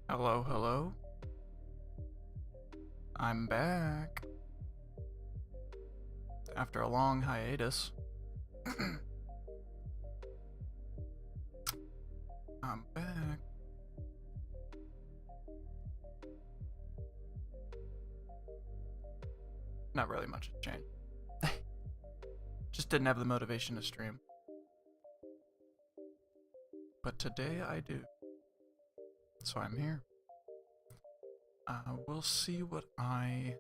Hello, hello. I'm back. After a long hiatus. I'm back. Not really much has changed. Just didn't have the motivation to stream. But today I do. So I'm here. We'll see what I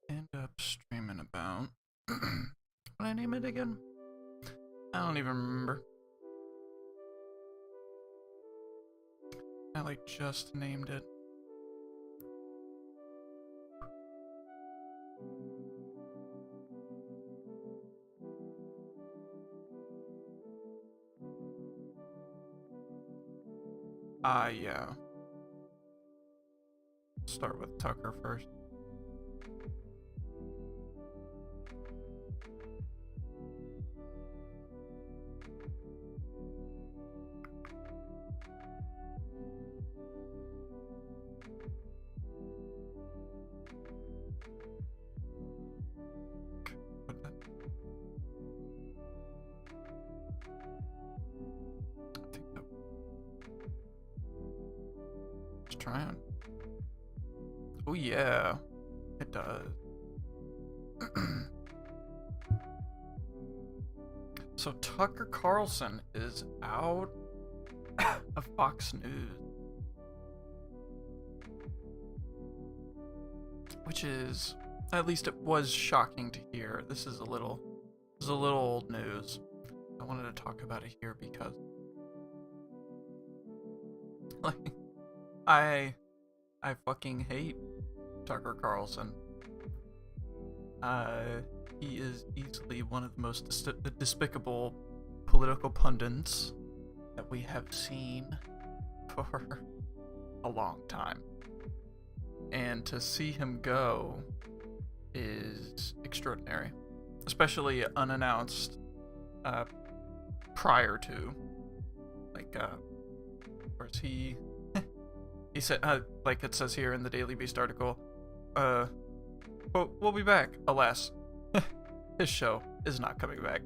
end up streaming about. What did I name it again? I don't even remember. I just named it. Yeah. Start with Tucker first. Just trying. Oh yeah, it does. So Tucker Carlson is out of Fox News, which is, at least it was shocking to hear. This is a little old news. I wanted to talk about it here because, I fucking hate Tucker Carlson. He is easily one of the most despicable political pundits that we have seen for a long time. And to see him go is extraordinary. Especially unannounced, prior to. Whereas he said, like it says here in the Daily Beast article, we'll be back, alas. His show is not coming back.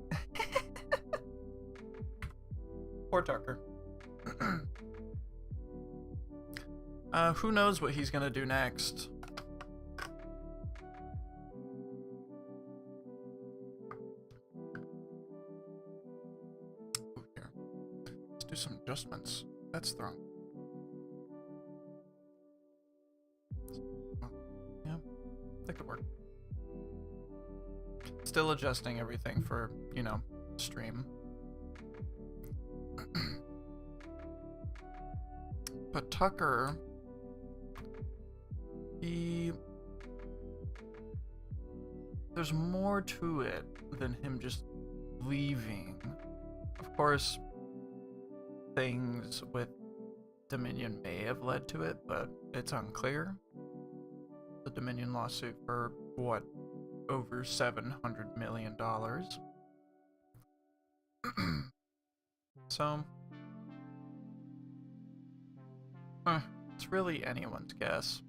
Poor Tucker. Who knows what he's gonna do next? Ooh, here. Let's do some adjustments. That's wrong. Yeah, that could work. Still adjusting everything for, you know, stream. But Tucker, there's more to it than him just leaving. Of course, things with Dominion may have led to it, but it's unclear. The Dominion lawsuit for what? Over $700 million. So, it's really anyone's guess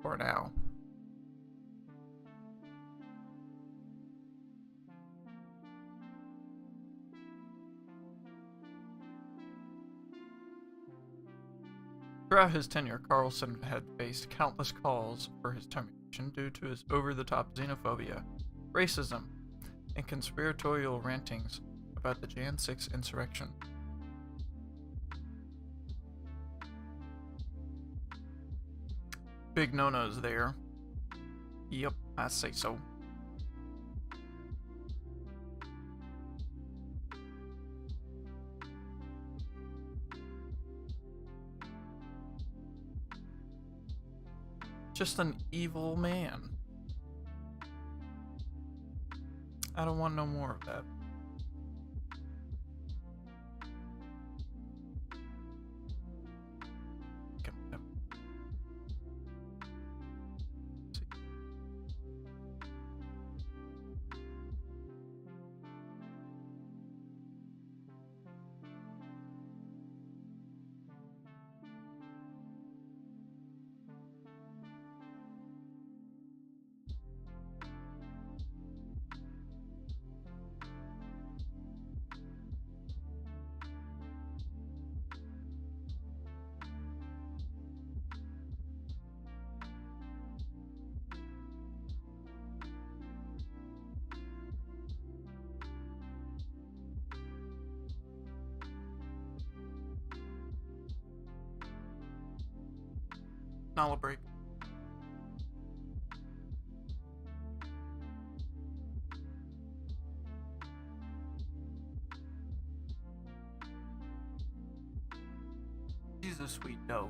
for now. Throughout his tenure, Carlson had faced countless calls for his termination due to his over-the-top xenophobia, racism, and conspiratorial rantings about the Jan 6 insurrection. Big no-nos there. Yep, I say so. Just an evil man. I don't want no more of that. I'll break. She's a sweet doe.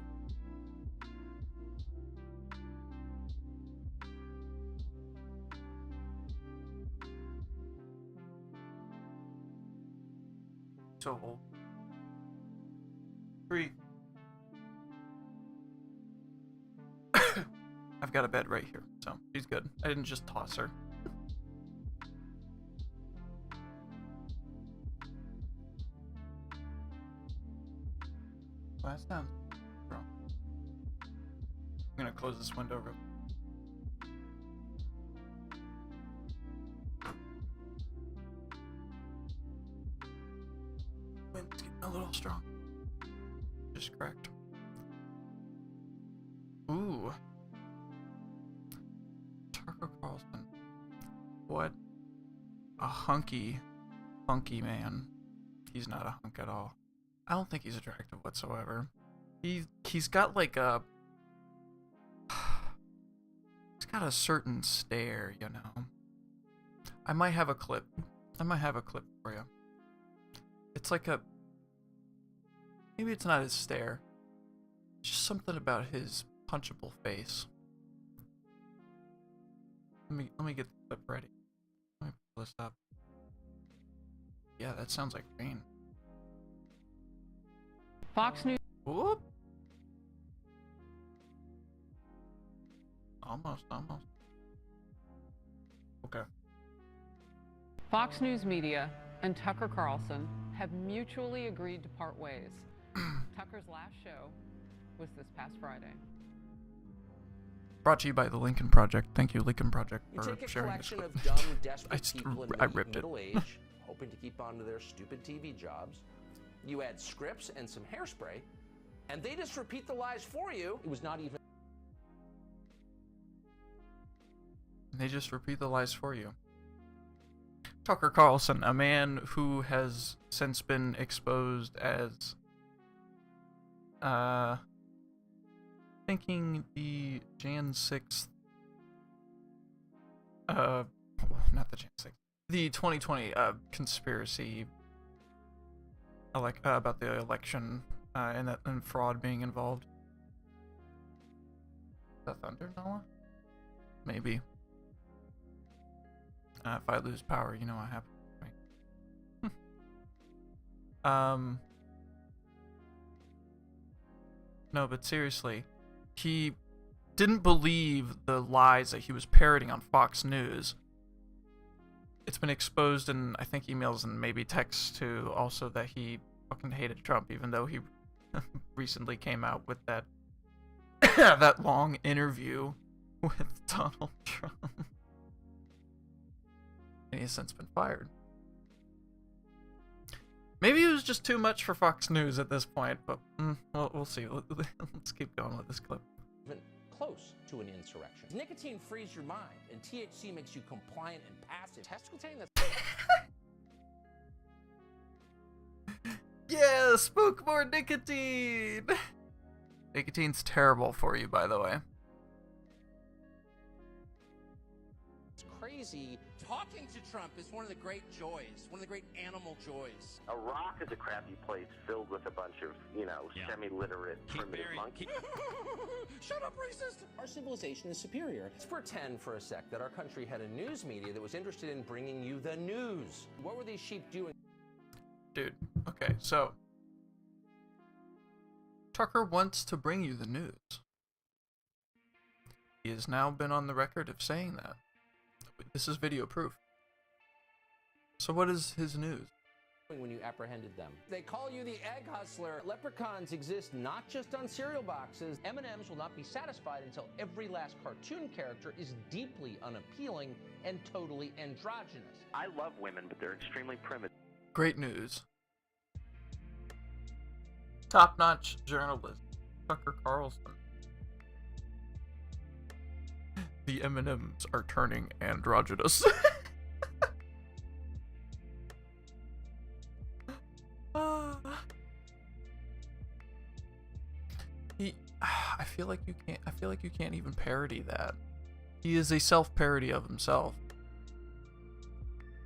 So old. 3. I've got a bed right here, so she's good. I didn't just toss her. Last time. I'm gonna close this window real quick. Wind's getting a little strong. Just cracked. Ooh. Tucker Carlson. What a hunky, funky man. He's not a hunk at all. I don't think he's attractive whatsoever. He's got like a... He's got a certain stare, you know. I might have a clip. For you. It's like a... Maybe it's not his stare. It's just something about his punchable face. Let me get the clip ready. Let me pull this up. Yeah, that sounds like rain. Fox News. Whoop. Almost. Okay. Fox News Media and Tucker Carlson have mutually agreed to part ways. Tucker's last show was this past Friday. Brought to you by the Lincoln Project. Thank you, Lincoln Project, You for take a sharing collection this of with dumb, me. desperate people in I ripped it. middle age, hoping to keep on to their stupid TV jobs. You add scripts and some hairspray, and they just repeat the lies for you. It was not even... They just repeat the lies for you. Tucker Carlson, a man who has since been exposed as thinking the Jan 6th not the Jan 6th, the 2020 conspiracy about the election and fraud being involved. Is that thunder, Noah? Maybe. If I lose power, you know what happens, right? No, but seriously, he didn't believe the lies that he was parroting on Fox News. It's been exposed in, I think, emails and maybe texts too, also, that he fucking hated Trump, even though he recently came out with that that long interview with Donald Trump. And he has since been fired. Maybe it was just too much for Fox News at this point, but we'll see. Let's keep going with this clip. even close to an insurrection. Nicotine frees your mind, and THC makes you compliant and passive. Testicle that's... Yeah, spook more nicotine! Nicotine's terrible for you, by the way. It's crazy. Talking to Trump is one of the great joys, one of the great animal joys. Iraq is a crappy place filled with a bunch of, semi-literate primitive monkeys. Shut up, racist! Our civilization is superior. Let's pretend for a sec that our country had a news media that was interested in bringing you the news. What were these sheep doing? Dude, okay, so Tucker wants to bring you the news. He has now been on the record of saying that. This is video proof. So what is his news? When you apprehended them. They call you the egg hustler. Leprechauns exist not just on cereal boxes. M&Ms will not be satisfied until every last cartoon character is deeply unappealing and totally androgynous. I love women, but they're extremely primitive. Great news. Top-notch journalist, Tucker Carlson. The M&Ms are turning androgynous. I feel like you can't even parody that. He is a self-parody of himself.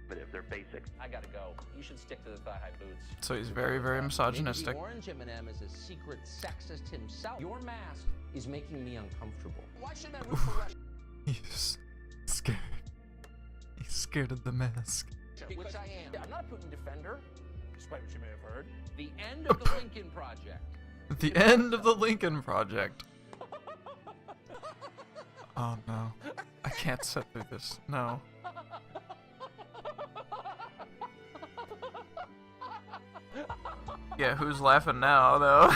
But if they're basic. I gotta go. You should stick to the thigh-high boots. So he's very, very misogynistic. Maybe the orange M&M is a secret sexist himself. Your mask is making me uncomfortable. Why should I root for Russia? He's scared. He's scared of the mask. Which I am. I'm not a Putin defender. Despite what you may have heard. The end of the Lincoln Project. The end of the Lincoln Project. Oh no. I can't sit through this. No. Yeah, who's laughing now, though?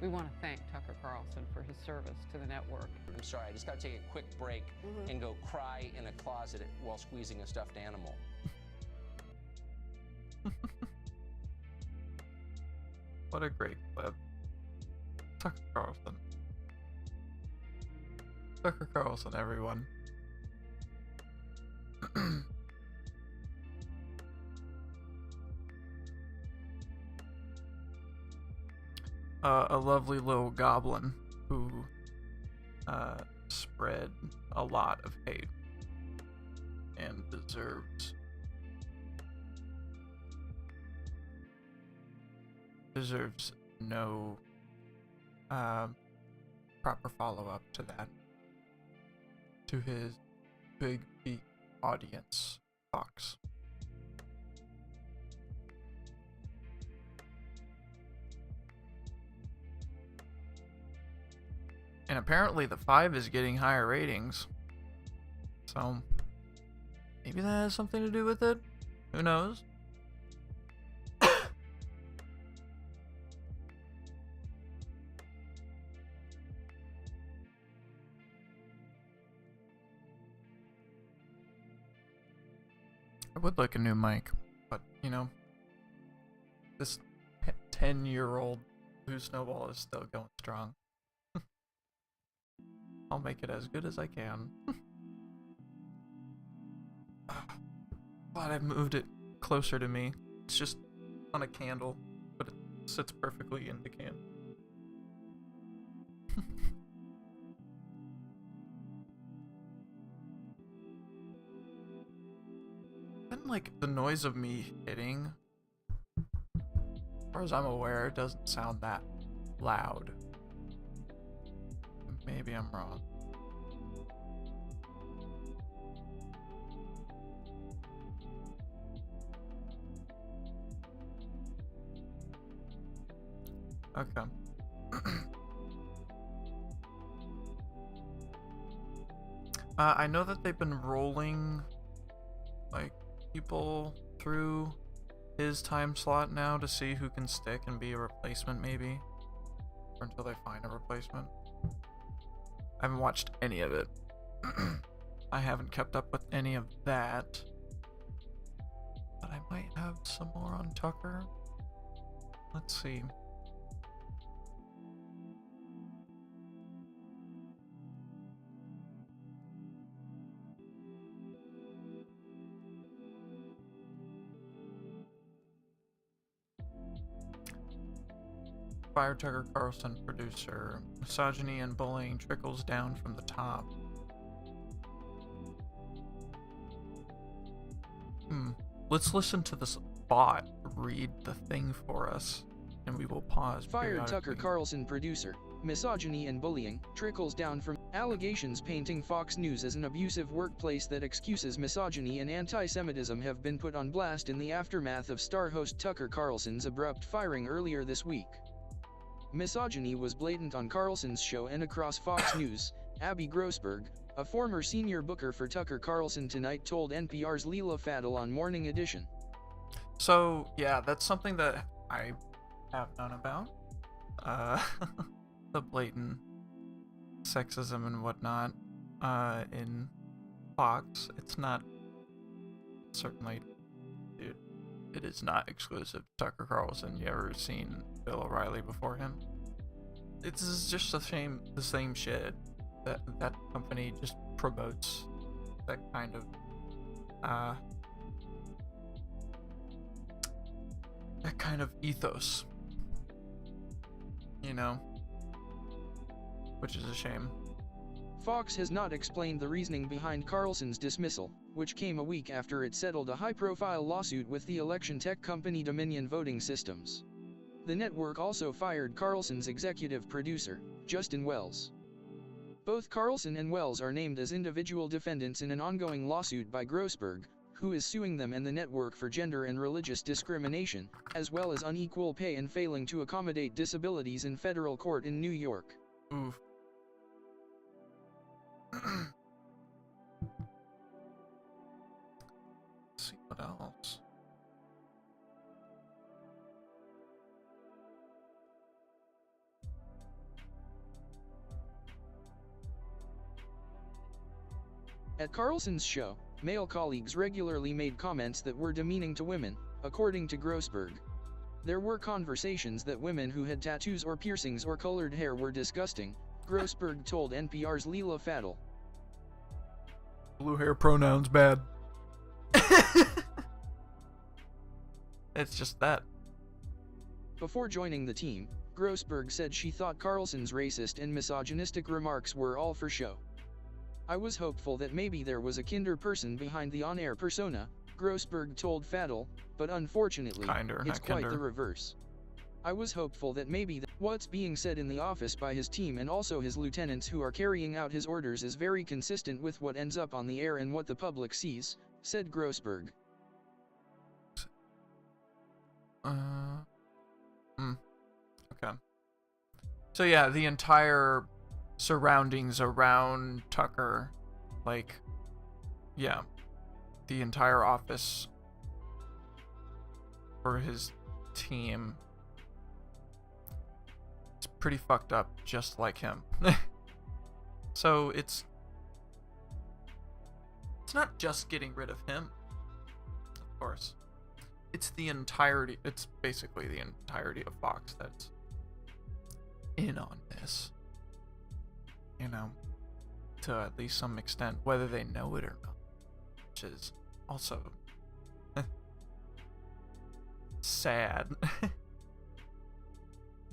We want to thank Tucker Carlson for his service to the network. I'm sorry, I just gotta take a quick break and go cry in a closet while squeezing a stuffed animal. What a great clip. Tucker Carlson. Tucker Carlson, everyone. A lovely little goblin who spread a lot of hate and deserves no proper follow-up to that, to his big audience, Fox. And apparently the 5 is getting higher ratings. So maybe that has something to do with it. Who knows? would like a new mic, but you know, this 10-year-old Blue Snowball is still going strong. I'll make it as good as I can. Glad I moved it closer to me. It's just on a candle, but it sits perfectly in the can. Then, like, the noise of me hitting, as far as I'm aware, it doesn't sound that loud. Maybe I'm wrong. Okay. I know that they've been rolling, like, people through his time slot now to see who can stick and be a replacement, maybe. Or until they find a replacement. I haven't watched any of it. I haven't kept up with any of that. But I might have some more on Tucker. Let's see. Fire Tucker Carlson, producer. Misogyny and bullying trickles down from the top. Let's listen to this bot read the thing for us, and we will pause. Fired Tucker Carlson, producer. Misogyny and bullying trickles down from allegations painting Fox News as an abusive workplace that excuses misogyny and anti-Semitism have been put on blast in the aftermath of star host Tucker Carlson's abrupt firing earlier this week. Misogyny was blatant on Carlson's show and across Fox News. Abby Grossberg, a former senior booker for Tucker Carlson Tonight, told NPR's Leela Fadel on Morning Edition. So, yeah, that's something that I have known about. The blatant sexism and whatnot in Fox. It's not, certainly, dude, it is not exclusive to Tucker Carlson. You ever seen Bill O'Reilly before him? It's just the same shit that company just promotes that kind of ethos, you know, which is a shame. Fox has not explained the reasoning behind Carlson's dismissal, which came a week after it settled a high-profile lawsuit with the election tech company Dominion Voting Systems. The network also fired Carlson's executive producer, Justin Wells. Both Carlson and Wells are named as individual defendants in an ongoing lawsuit by Grossberg, who is suing them and the network for gender and religious discrimination, as well as unequal pay and failing to accommodate disabilities in federal court in New York. Oof. Let's see what else. At Carlson's show, male colleagues regularly made comments that were demeaning to women, according to Grossberg. There were conversations that women who had tattoos or piercings or colored hair were disgusting, Grossberg told NPR's Leela Fadel. Blue hair pronouns bad. It's just that. Before joining the team, Grossberg said she thought Carlson's racist and misogynistic remarks were all for show. I was hopeful that maybe there was a kinder person behind the on-air persona, Grossberg told Fadel, but unfortunately, it's quite the reverse. I was hopeful that maybe what's being said in the office by his team and also his lieutenants who are carrying out his orders is very consistent with what ends up on the air and what the public sees, said Grossberg. Okay. So yeah, the entire surroundings around Tucker, like, yeah, the entire office for his team, it's pretty fucked up, just like him. So it's not just getting rid of him. course. It's the entirety, it's basically the entirety of Fox that's in on this. You know, to at least some extent, whether they know it or not. Which is also sad.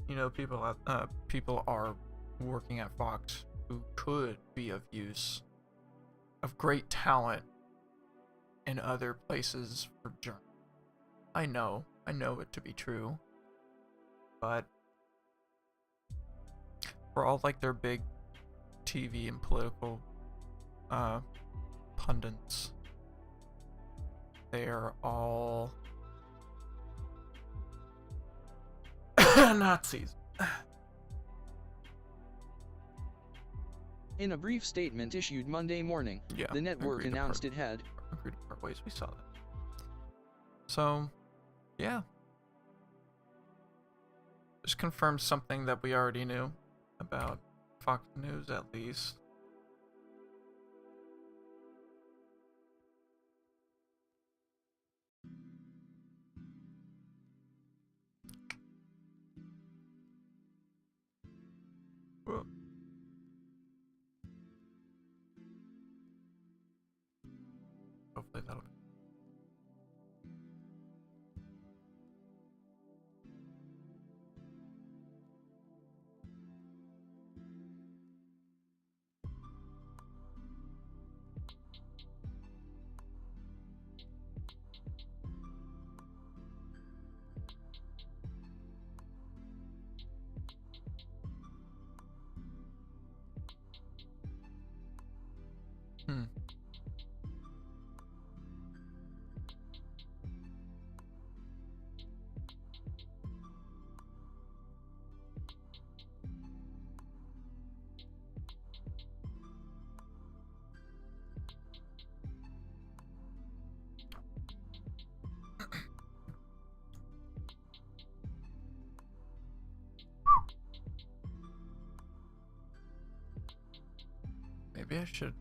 You know, people are working at Fox who could be of use, of great talent in other places for journalism. I know it to be true, but for all like their big TV and political pundits, they are all Nazis. In a brief statement issued Monday morning, the network announced it had agreed to part ways. We saw that. So, yeah. Just confirmed something that we already knew about Fox News, at least. Well, hopefully that'll. Maybe I should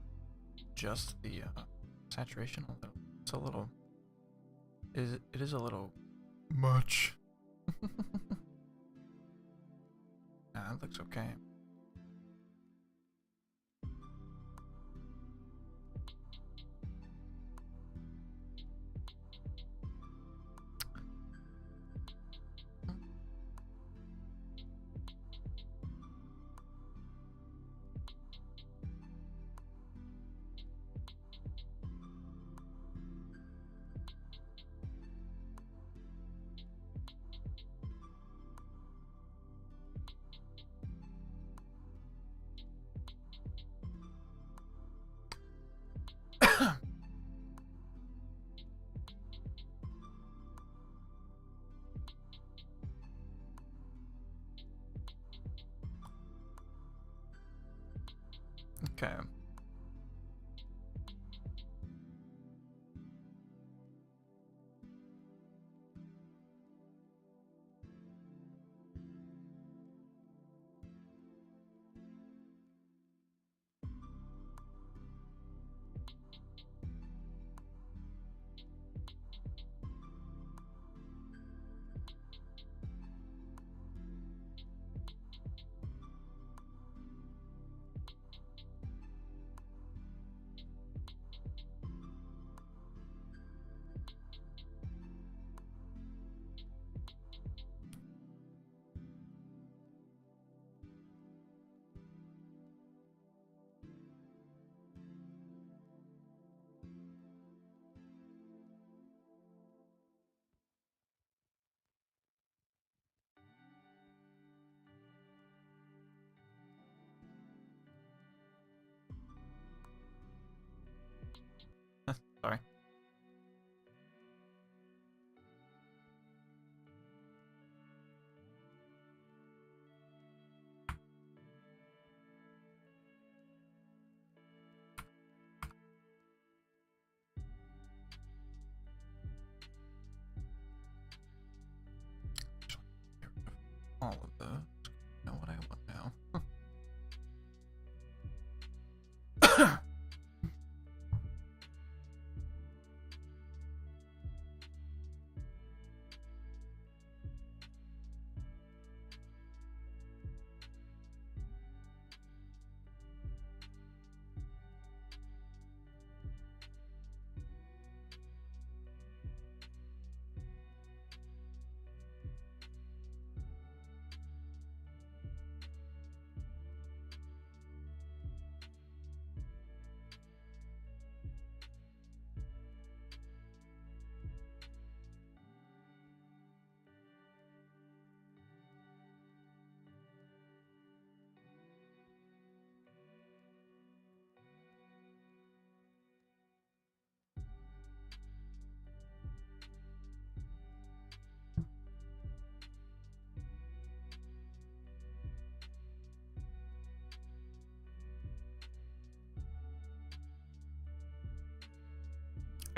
adjust the saturation a little. It's a little. It is a little much. Nah, it looks okay. Okay.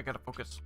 I gotta focus.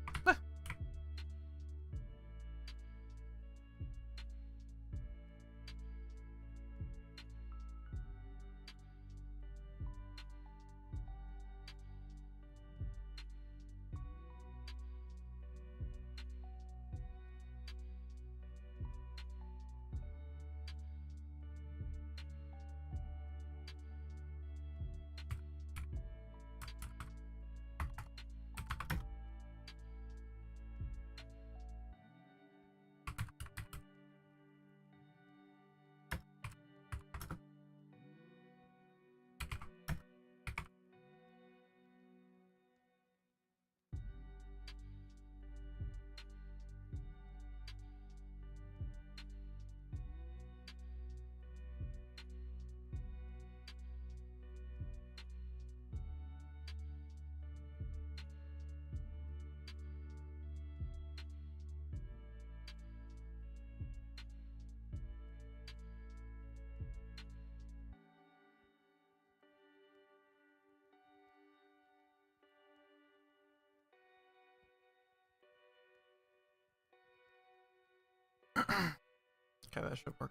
Okay, that should work.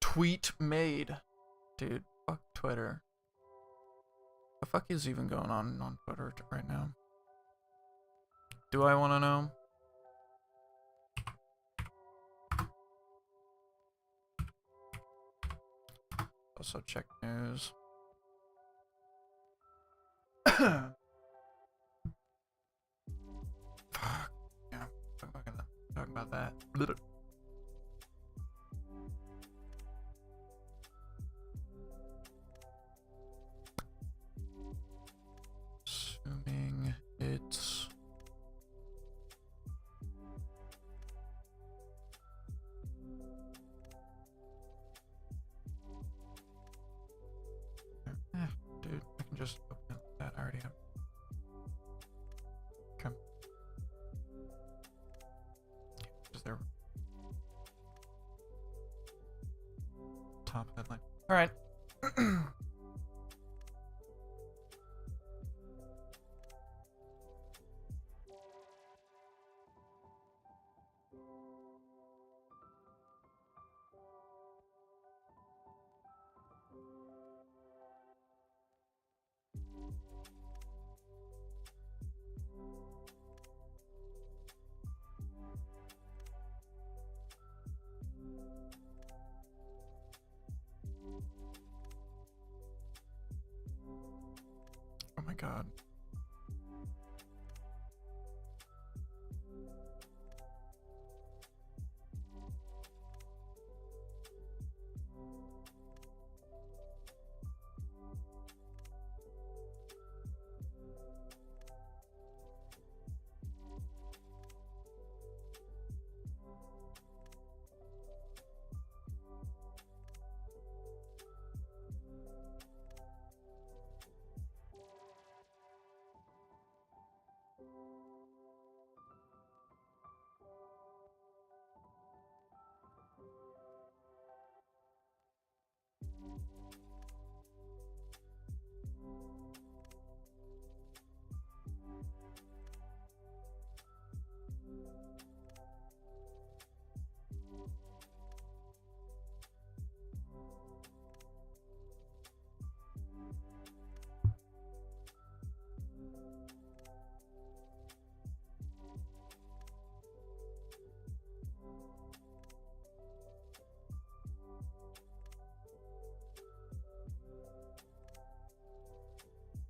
Tweet made. Dude, fuck Twitter. The fuck is even going on Twitter right now? Do I want to know? Also check news. Fuck. Yeah, talk about that. Assuming it's dude, I can just open that. I already have. Okay. Is there top headline? All right. Oh my god.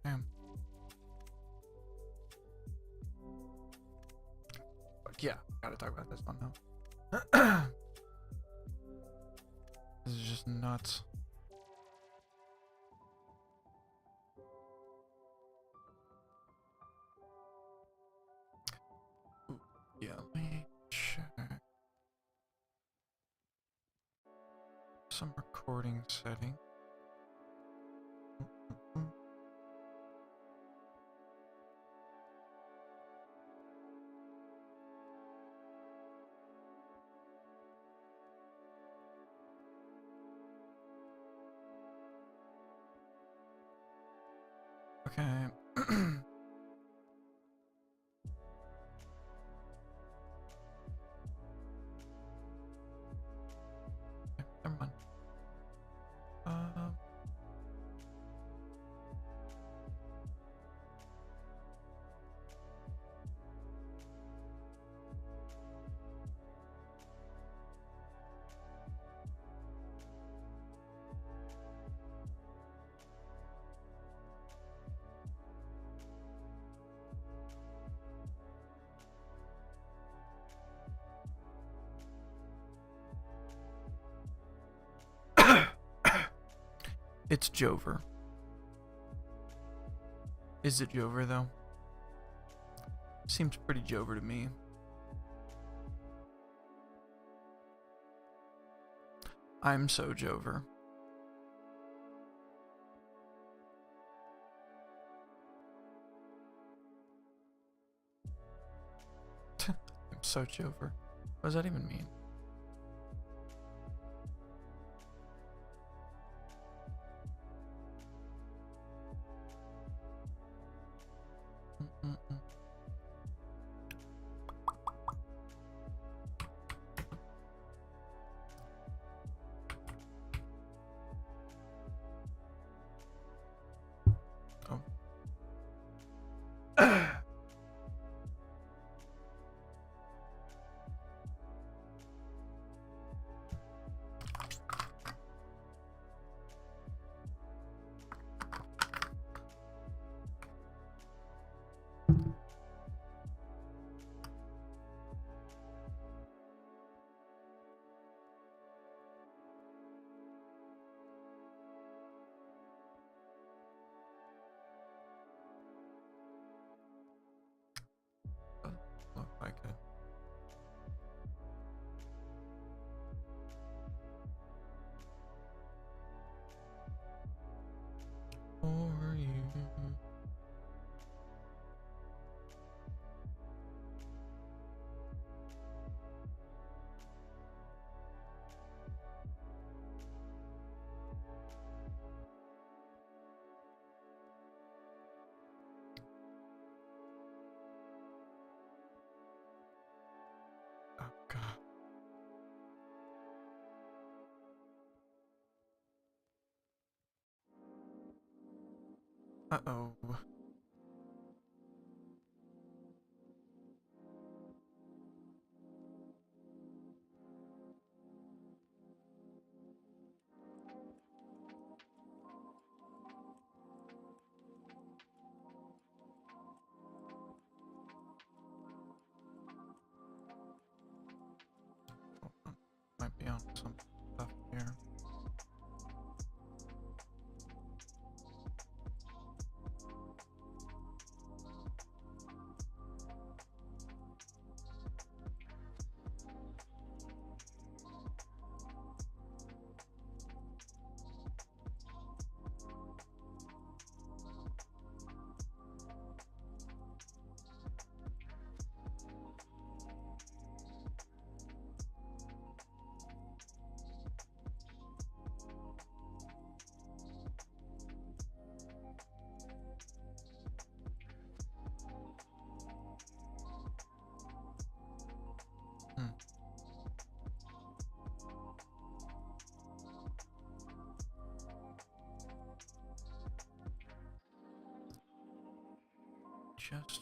Damn. Yeah, gotta talk about this one now. This is just nuts. Ooh, yeah, let me check some recording setting. Okay. It's Jover. Is it Jover, though? Seems pretty Jover to me. I'm so Jover. I'm so Jover. What does that even mean? Look like it. For you. Oh God. Uh-oh. Might be on some stuff here. Just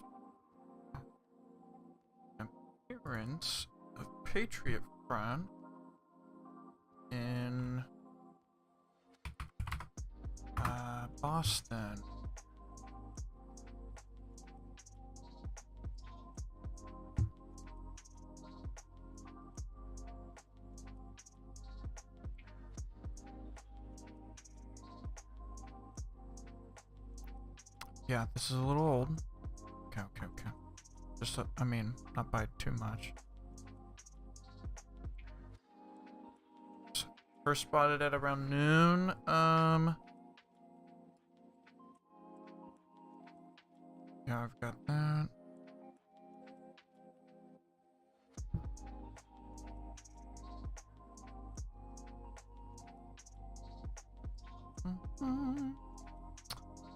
appearance of Patriot Front in Boston. Yeah, this is a little old. Okay. Just, I mean, not by too much. So, first spotted at around noon. Yeah, I've got that.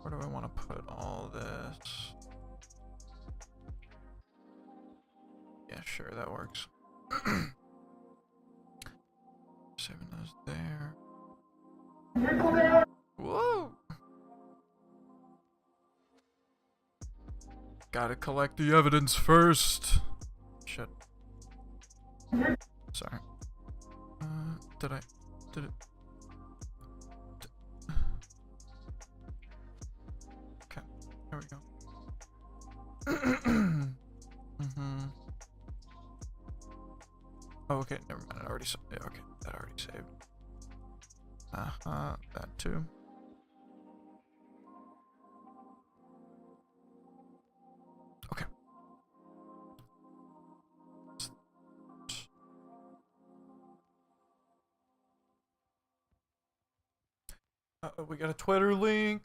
Where do I want to put all this? Yeah, sure, that works. Saving those there. Whoa! Gotta collect the evidence first. Shit. Sorry. Did it? Okay, there we go. Oh, okay, never mind. I already saved. Yeah, okay, that already saved. That too. We got a Twitter link.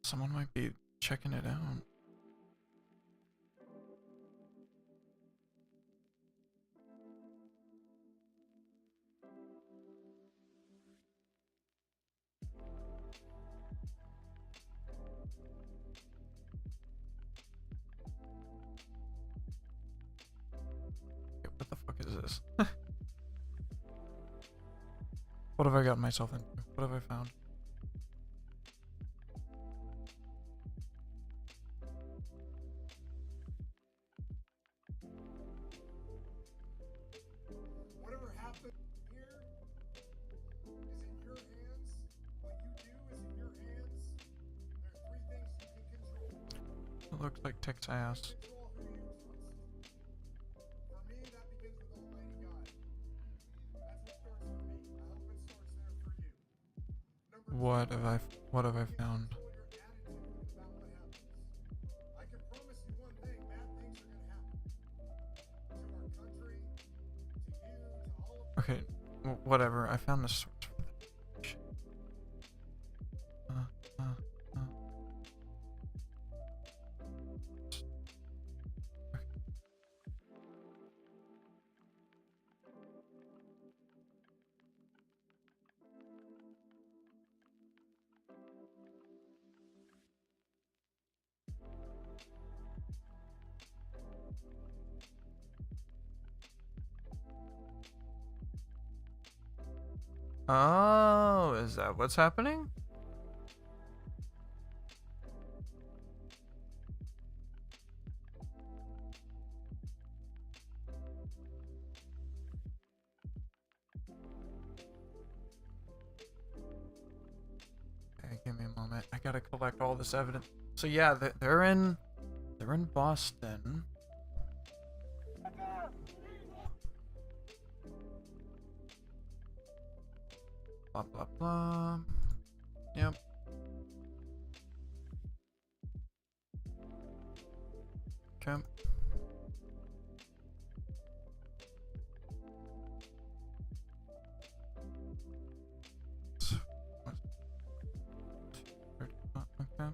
Someone might be checking it out. Okay, what the fuck is this? What have I gotten myself into? What have I found? Whatever happened here is in your hands. What you do is in your hands. There are 3 things you can control. It looks like Tick's ass. Control who you trust. For me, that begins with Almighty God. That's what starts for me. I hope it starts there for you. What have I found? Control your attitude about what happens. I can promise you one thing: bad things are going to happen to our country, to you, to all of. Okay, whatever. I found the source for that. Shit. Okay. Oh, is that what's happening? Okay, give me a moment. I gotta collect all this evidence. So yeah, they're in Boston. Blah blah blah. Yep. Okay. Okay.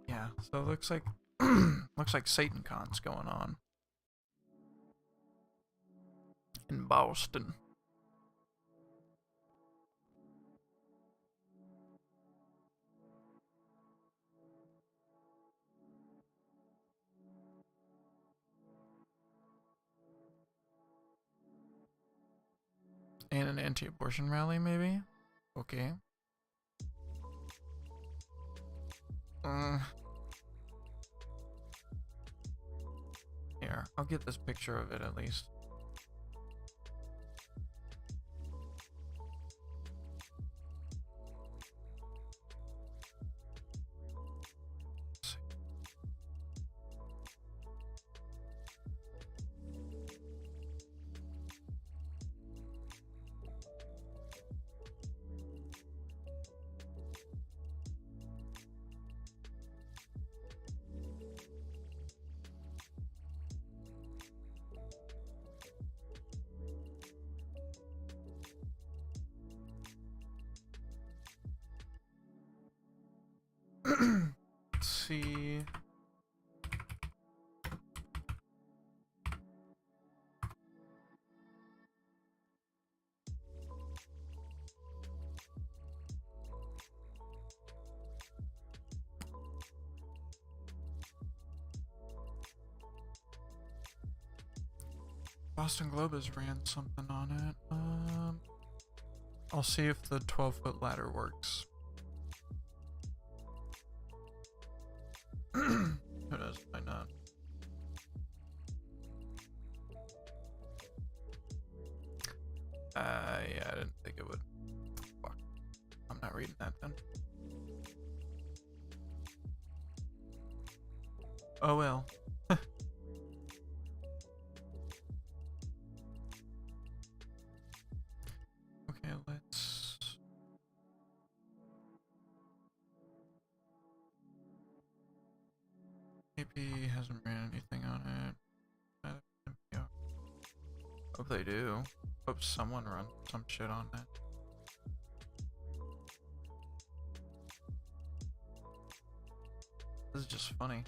Yeah, so it looks like looks like SatanCon's going on in Boston. And an anti-abortion rally, maybe? Okay. Here, I'll get this picture of it at least. Let's see. Boston Globe has ran something on it. I'll see if the 12-foot ladder works. Who knows? Might not. Yeah, I didn't think it would. Fuck. I'm not reading that then. Oh well. Okay, let's... Maybe hasn't ran anything on it. Yeah. Hope they do. Hope someone runs some shit on that. This is just funny.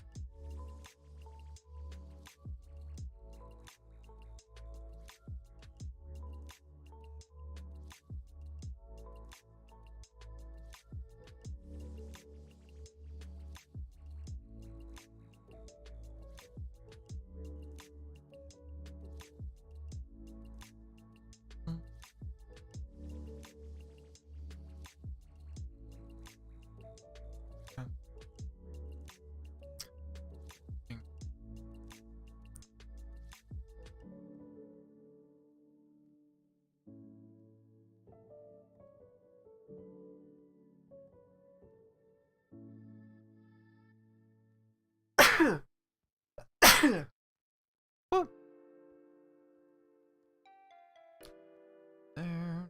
Woo. There.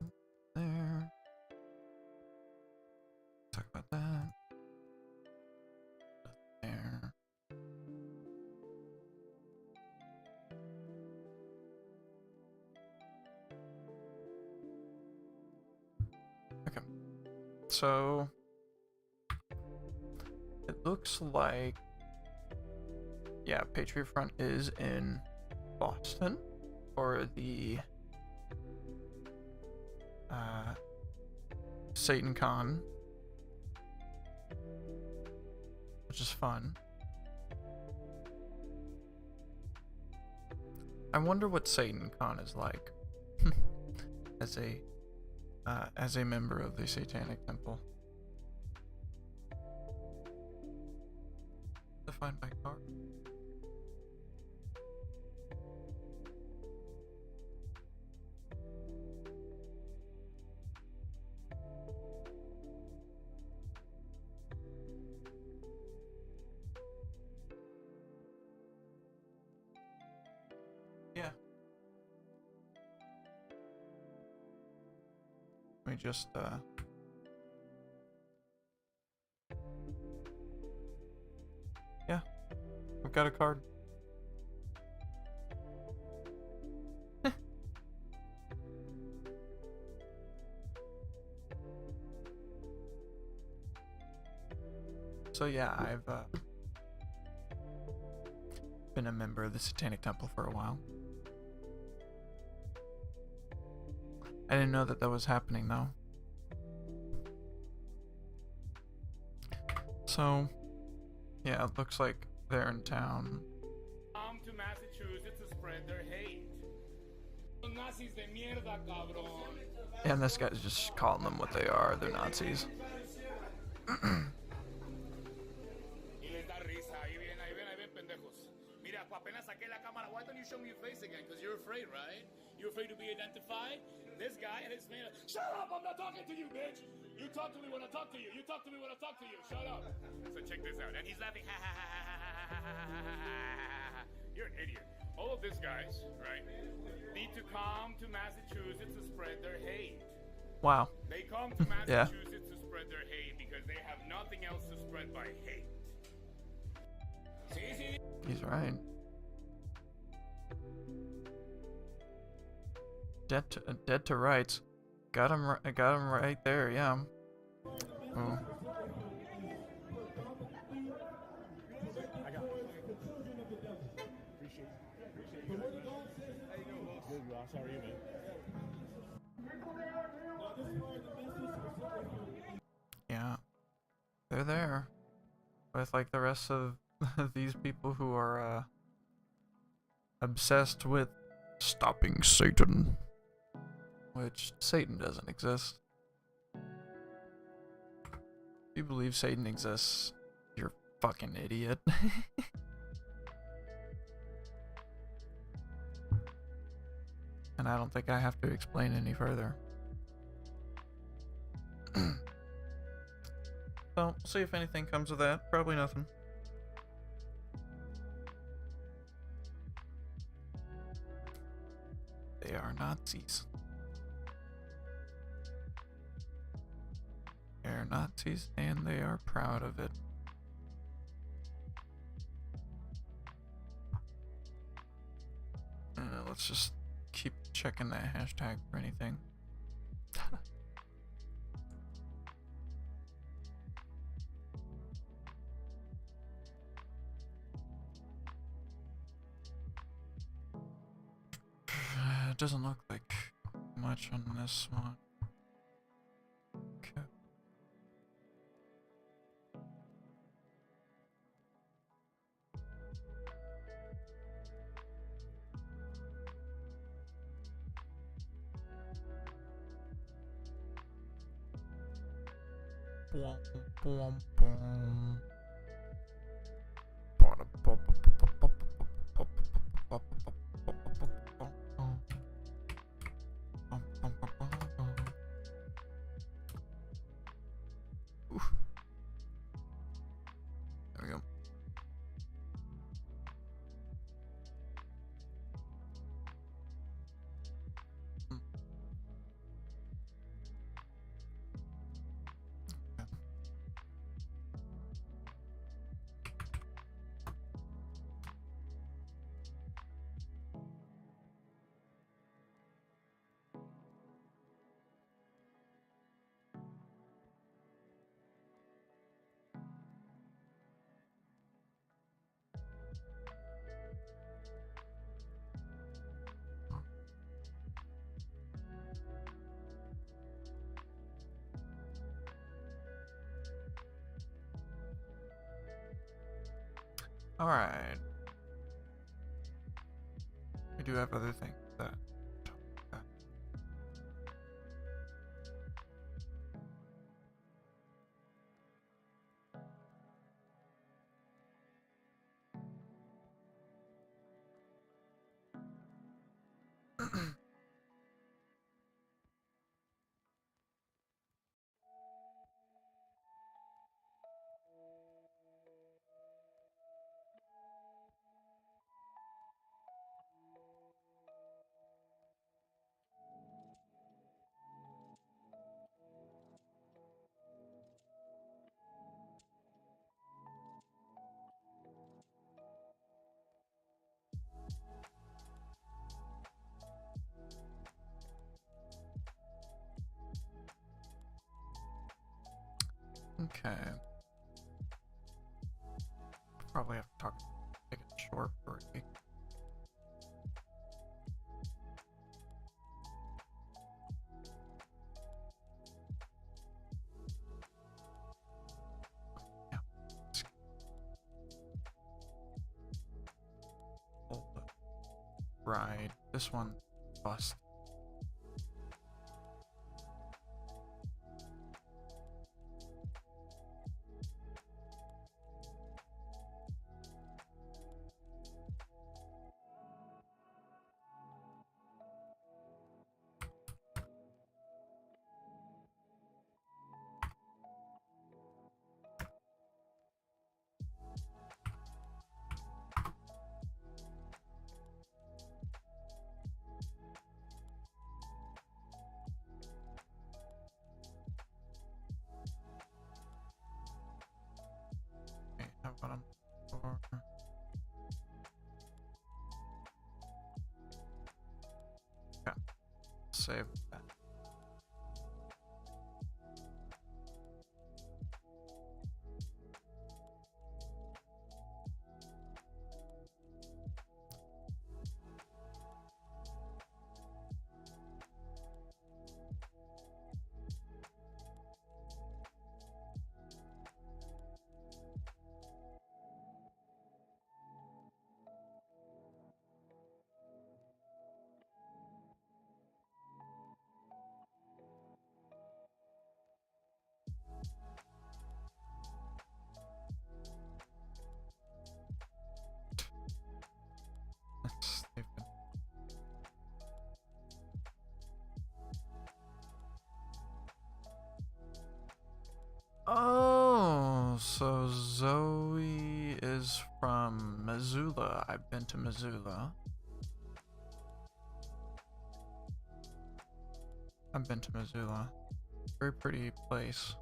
Talk about that. There. Okay. So it looks like, yeah, Patriot Front is in Boston for the Satan Con, which is fun. I wonder what Satan Con is like as a member of the Satanic Temple. Defined by car. Yeah. Let me just yeah, we've got a card. So yeah, I've been a member of the Satanic Temple for a while. I didn't know that that was happening though. So, yeah, it looks like they're in town. Come to Massachusetts to spread their hate. Nazis de mierda, cabrón. And this guy's just calling them what they are. They're Nazis. Y les da risa. Ahí ven, pendejos. Mira, apenas saqué la cámara. Why don't you show me your face again? Because you're afraid, right? You're afraid to be identified? This guy and his man. Shut up! I'm not talking to you, bitch! You talk to me when I talk to you. You talk to me when I talk to you. Shut up. So check this out. And he's laughing. Ha ha ha ha ha ha ha. You're an idiot. All of these guys, right, need to come to Massachusetts to spread their hate. Wow. They come to Massachusetts to spread their hate because they have nothing else to spread by hate. See? He's right. Dead to rights. Got him right there. Yeah. Oh. Yeah. They're there. With like the rest of these people who are obsessed with stopping Satan. Which Satan doesn't exist. If you believe Satan exists, you're a fucking idiot. And I don't think I have to explain any further. So, we'll see if anything comes of that. Probably nothing. They are Nazis. They are Nazis, and they are proud of it. Let's just keep checking that hashtag for anything. It doesn't look like much on this one. Okay. Boom, boom, boom. Oof. There we go. All right. We do have other things that. Okay. Probably have to take it short for a week. Yeah. Hold it. Right. This one bust. Okay, how about on 4? Okay, save that. So Zoe is from Missoula. I've been to Missoula. Very pretty place.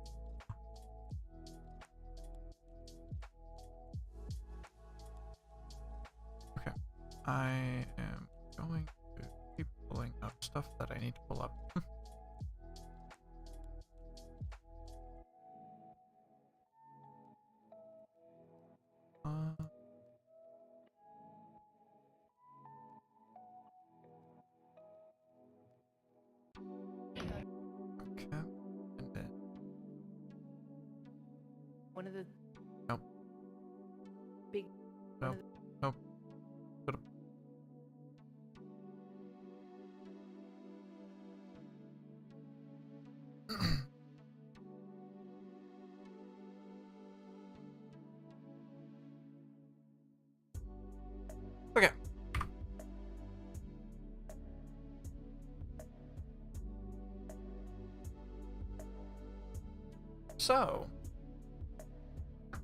Okay. I am going to keep pulling up stuff that I need to pull up. Okay. And then One of the nope. big Nope. Nope. Put up. Okay. So,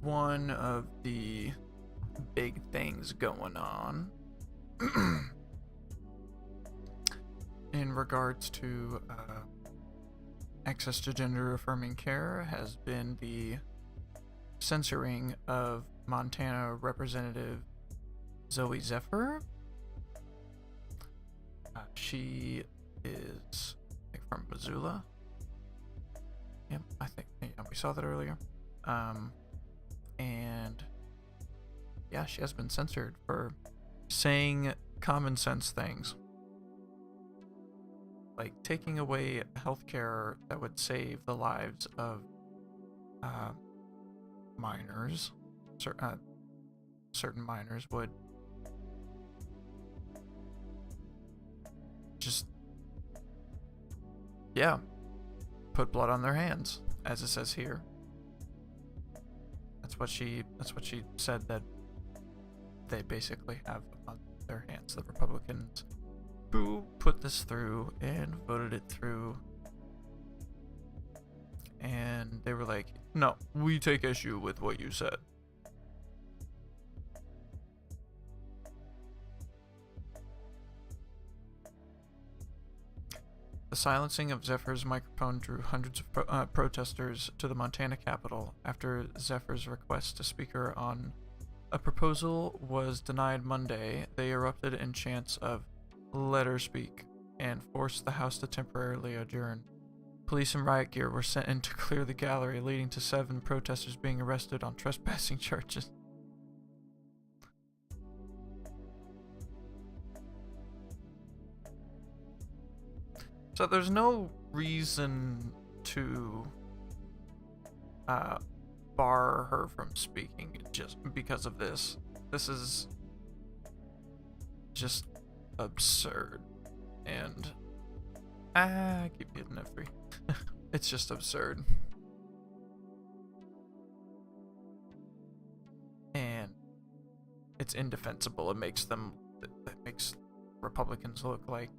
one of the big things going on in regards to access to gender affirming care has been the censoring of Montana Representative Zoe Zephyr. She is, I think, from Missoula. Yep, I think we saw that earlier. And yeah, she has been censored for saying common sense things. Like taking away healthcare that would save the lives of minors. Certain minors would just, yeah, put blood on their hands, as it says here. That's what she said that they basically have on their hands, the Republicans who put this through and voted it through. And they were like, no, we take issue with what you said. The silencing of Zephyr's microphone drew hundreds of protesters to the Montana Capitol after Zephyr's request to speak her on a proposal was denied Monday. They erupted in chants of "Let her speak" and forced the House to temporarily adjourn. Police and riot gear were sent in to clear the gallery, leading to 7 protesters being arrested on trespassing charges. So there's no reason to bar her from speaking just because of this. This is just absurd. And I keep getting it free. It's just absurd. And it's indefensible. It makes Republicans look like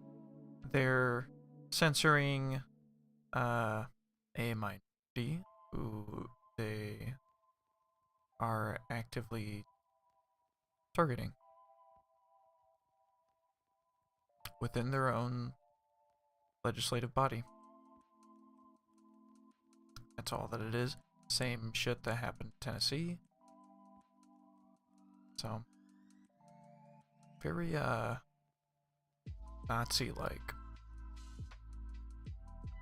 they're censoring a minority who they are actively targeting within their own legislative body. That's all that it is. Same shit that happened in Tennessee. So very Nazi-like.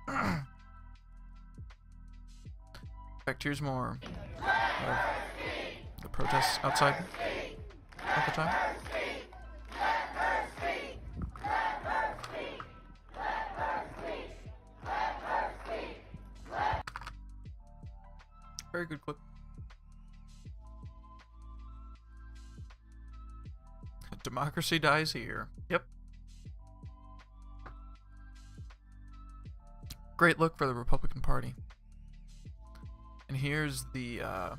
In fact, here's more of the protests outside at the time. Very good clip. Democracy dies here. Yep. Great look for the Republican Party. And here's a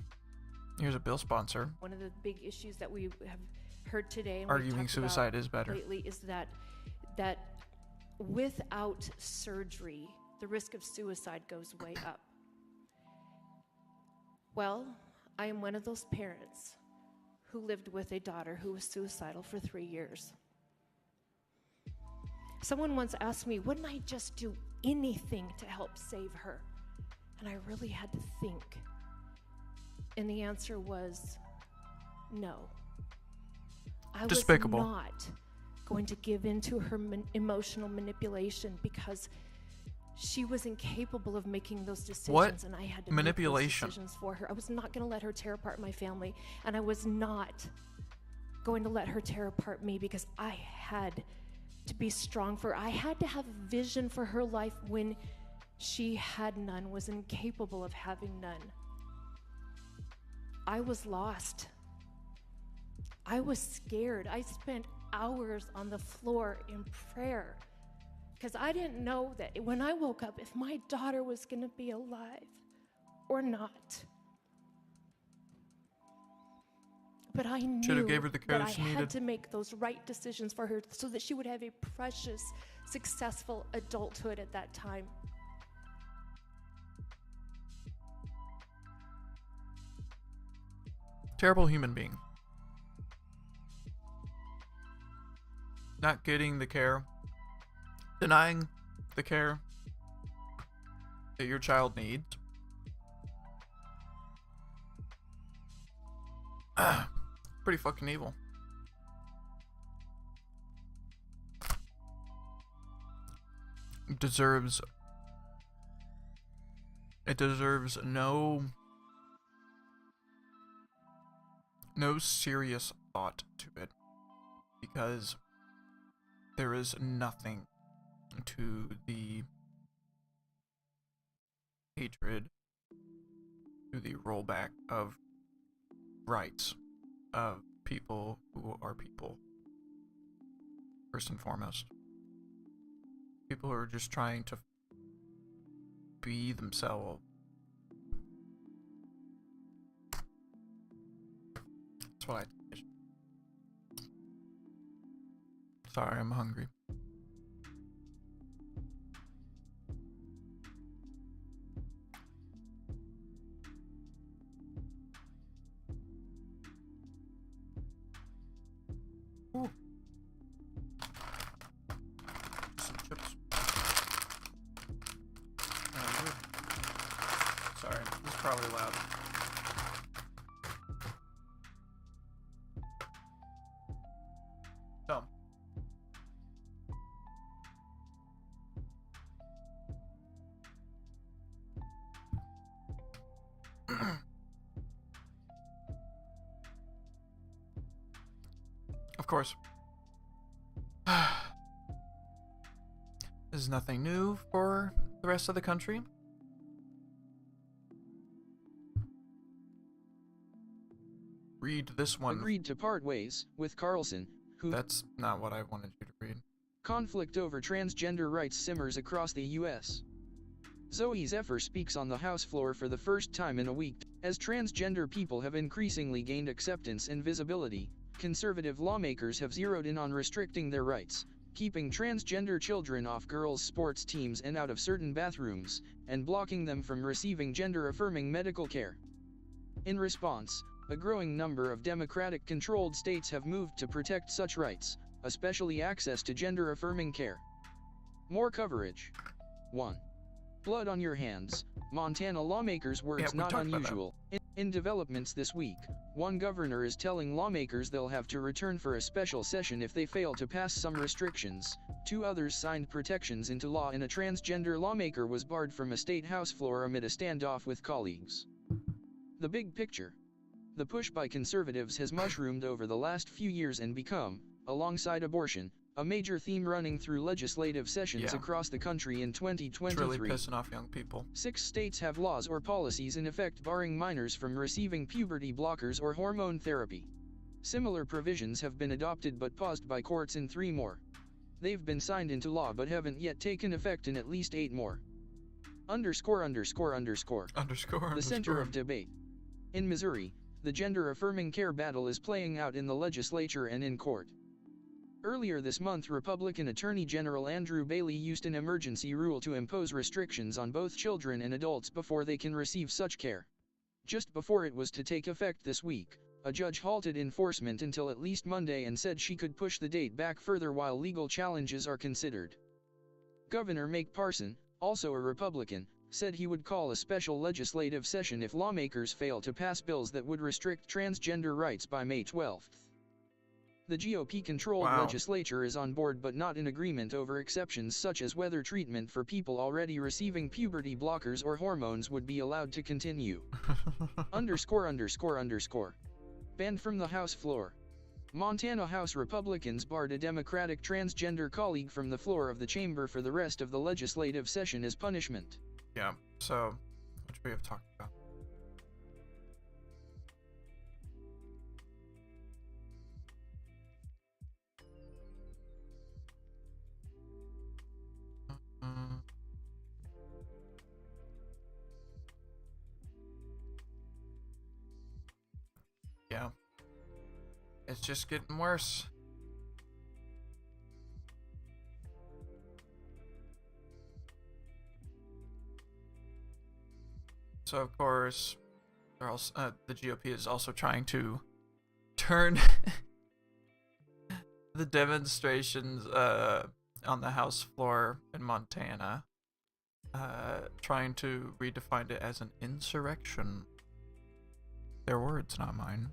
bill sponsor. One of the big issues that we have heard today and arguing we've talked suicide about is better lately is that without surgery, the risk of suicide goes way up. Well, I am one of those parents who lived with a daughter who was suicidal for 3 years. Someone once asked me, wouldn't I just do anything to help save her? And I really had to think. And the answer was no. I Despicable. was not going to give in to her emotional manipulation because she was incapable of making those decisions. What and I had to manipulation? make those decisions for her. I was not going to let her tear apart my family, and I was not going to let her tear apart me because I had to be strong for her. I had to have a vision for her life when she had none, was incapable of having none. I was lost. I was scared. I spent hours on the floor in prayer because I didn't know that when I woke up, if my daughter was going to be alive or not. But I knew gave her the that I courage she had needed. to make those right decisions for her so that she would have a precious, successful adulthood at that time. Terrible human being. Not getting the care, denying the care that your child needs. Pretty fucking evil. It deserves no serious thought to it, because there is nothing to the hatred, to the rollback of rights of people who are people, first and foremost. People who are just trying to be themselves. That's what I think. Sorry, I'm hungry. Ooh. Some chips. Sorry, this is probably loud. So. Of course. This is nothing new for the rest of the country. Read this one. Agreed to part ways with Carlson, who... That's not what I wanted you to read. Conflict over transgender rights simmers across the U.S. Zoe Zephyr speaks on the House floor for the first time in a week. As transgender people have increasingly gained acceptance and visibility, conservative lawmakers have zeroed in on restricting their rights, keeping transgender children off girls' sports teams and out of certain bathrooms, and blocking them from receiving gender-affirming medical care. In response, a growing number of Democratic-controlled states have moved to protect such rights, especially access to gender-affirming care. More coverage. 1. Blood on your hands. Montana lawmakers' words not unusual. In developments this week, one governor is telling lawmakers they'll have to return for a special session if they fail to pass some restrictions. 2 others signed protections into law, and a transgender lawmaker was barred from a state house floor amid a standoff with colleagues. The big picture. The push by conservatives has mushroomed over the last few years and become, alongside abortion, a major theme running through legislative sessions across the country in 2023. It's really pissing off young people. 6 states have laws or policies in effect barring minors from receiving puberty blockers or hormone therapy. Similar provisions have been adopted but paused by courts in 3 more. They've been signed into law but haven't yet taken effect in at least 8 more. The center of debate. In Missouri, the gender-affirming care battle is playing out in the legislature and in court. Earlier this month, Republican Attorney General Andrew Bailey used an emergency rule to impose restrictions on both children and adults before they can receive such care. Just before it was to take effect this week, a judge halted enforcement until at least Monday and said she could push the date back further while legal challenges are considered. Governor Mike Parson, also a Republican, said he would call a special legislative session if lawmakers fail to pass bills that would restrict transgender rights by May 12th. The GOP-controlled legislature is on board but not in agreement over exceptions such as whether treatment for people already receiving puberty blockers or hormones would be allowed to continue. Banned from the House floor. Montana House Republicans barred a Democratic transgender colleague from the floor of the chamber for the rest of the legislative session as punishment. Yeah, so, which we have talked about. Yeah. It's just getting worse. So of course, they're also, the GOP is also trying to turn the demonstrations on the House floor in Montana, trying to redefine it as an insurrection. Their words, not mine.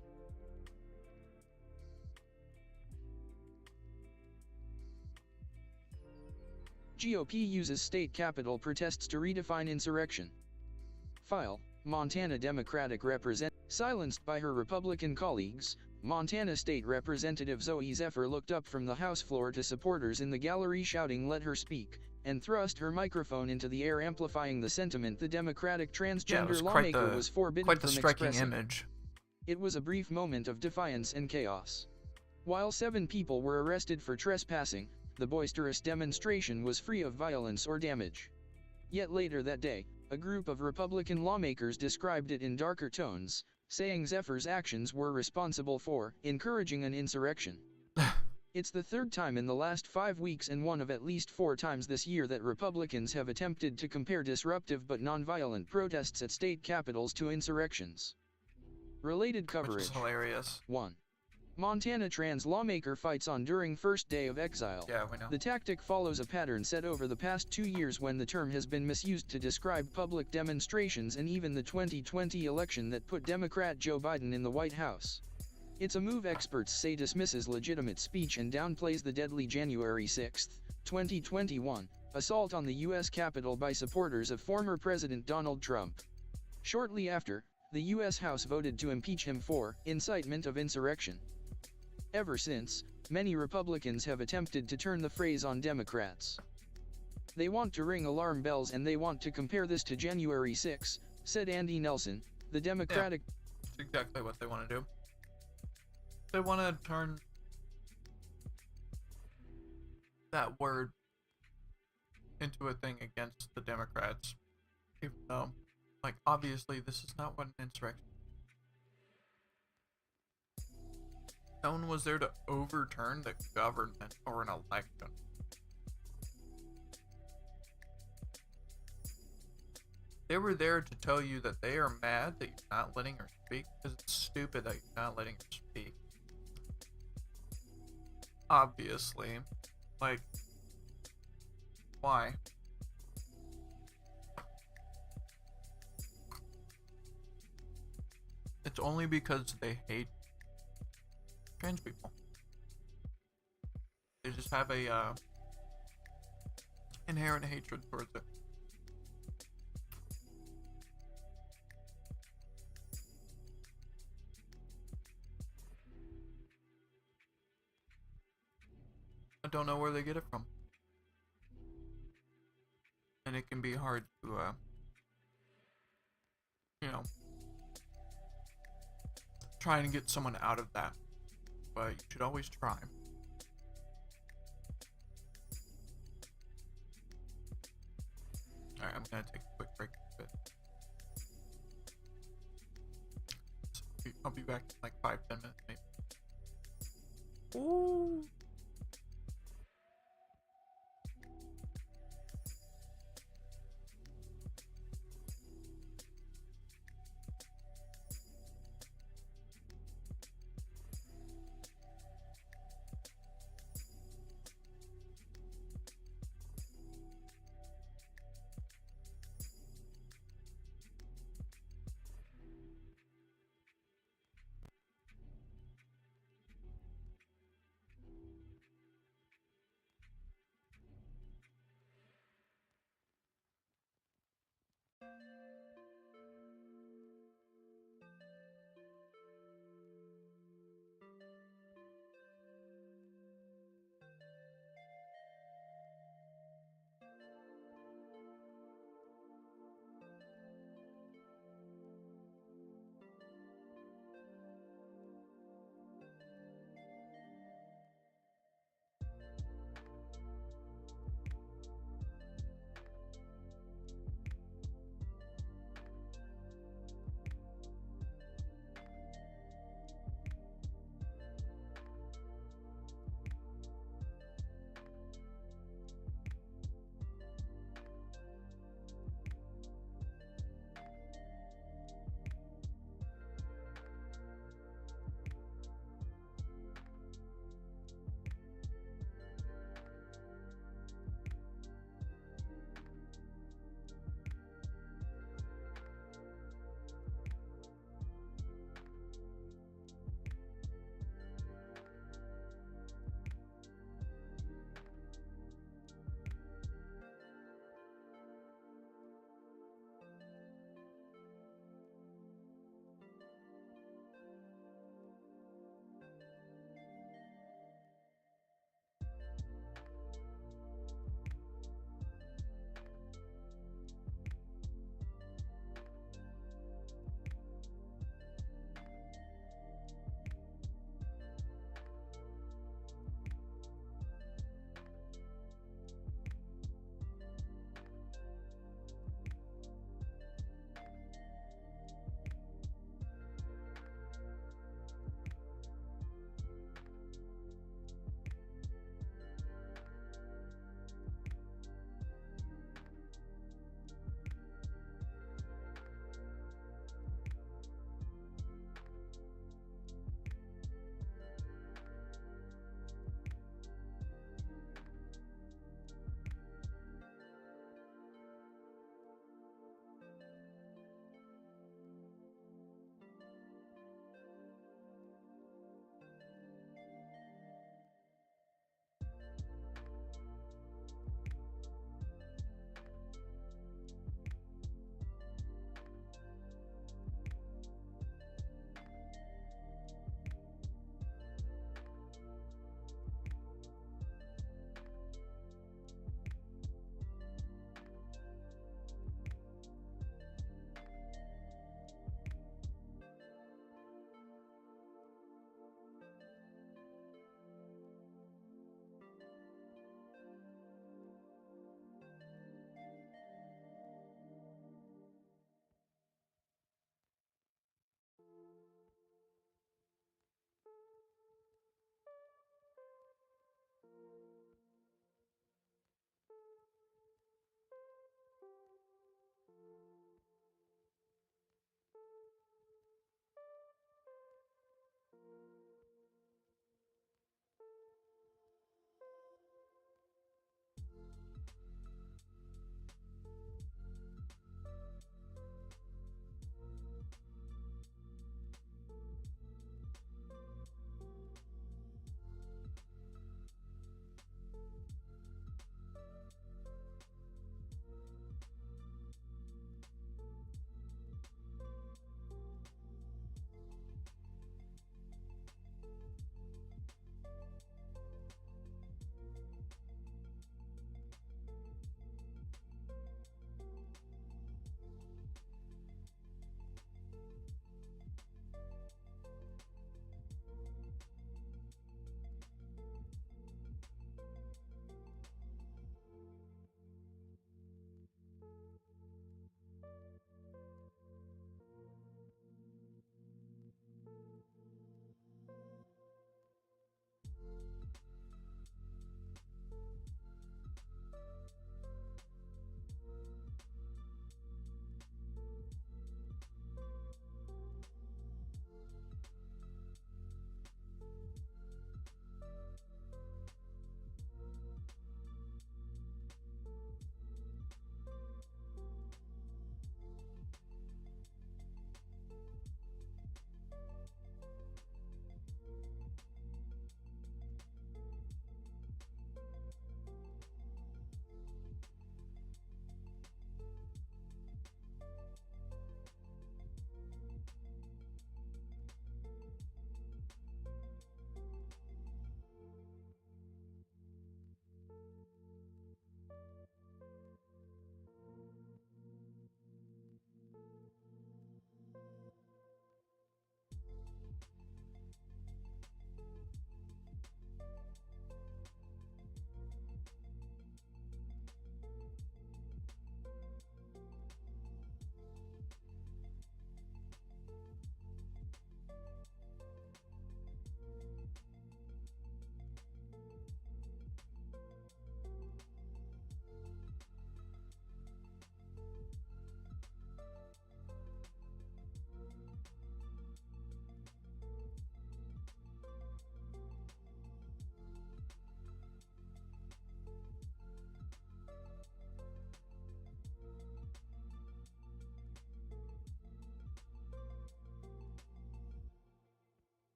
GOP uses state capitol protests to redefine insurrection. File, Montana Democratic silenced by her Republican colleagues, Montana State Representative Zoe Zephyr looked up from the House floor to supporters in the gallery shouting "Let her speak," and thrust her microphone into the air, amplifying the sentiment the Democratic transgender lawmaker was forbidden from expressing. Quite the striking image. It was a brief moment of defiance and chaos. While 7 people were arrested for trespassing, the boisterous demonstration was free of violence or damage. Yet later that day, a group of Republican lawmakers described it in darker tones, saying Zephyr's actions were responsible for encouraging an insurrection. It's the third time in the last 5 weeks and one of at least 4 times this year that Republicans have attempted to compare disruptive but nonviolent protests at state capitals to insurrections. Related coverage. Which is hilarious. 1. Montana trans lawmaker fights on during first day of exile. Yeah, we know. The tactic follows a pattern set over the past 2 years when the term has been misused to describe public demonstrations and even the 2020 election that put Democrat Joe Biden in the White House. It's a move experts say dismisses legitimate speech and downplays the deadly January 6, 2021, assault on the U.S. Capitol by supporters of former President Donald Trump. Shortly after, the U.S. House voted to impeach him for incitement of insurrection. Ever since, many Republicans have attempted to turn the phrase on Democrats. They want to ring alarm bells and they want to compare this to January 6, said Andy Nelson, the Democratic... Yeah, that's exactly what they want to do. They want to turn that word into a thing against the Democrats. Even though, like, obviously this is not what an insurrection. No one was there to overturn the government or an election. They were there to tell you that they are mad that you're not letting her speak because it's stupid that you're not letting her speak. Obviously. Like, why? It's only because they hate trans people. They just have a inherent hatred towards it. I don't know where they get it from. And it can be hard to, you know, try and get someone out of that. But you should always try. Alright, I'm gonna take a quick break a bit. So I'll be back in like 5-10 minutes maybe. Ooh.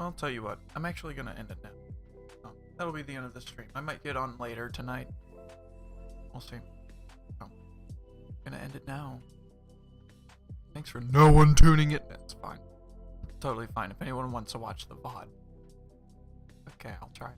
I'll tell you what. I'm actually gonna end it now. That'll be the end of the stream. I might get on later tonight. We'll see. I'm gonna end it now. Thanks for no one tuning in. It's fine. Totally fine if anyone wants to watch the VOD. Okay, I'll try.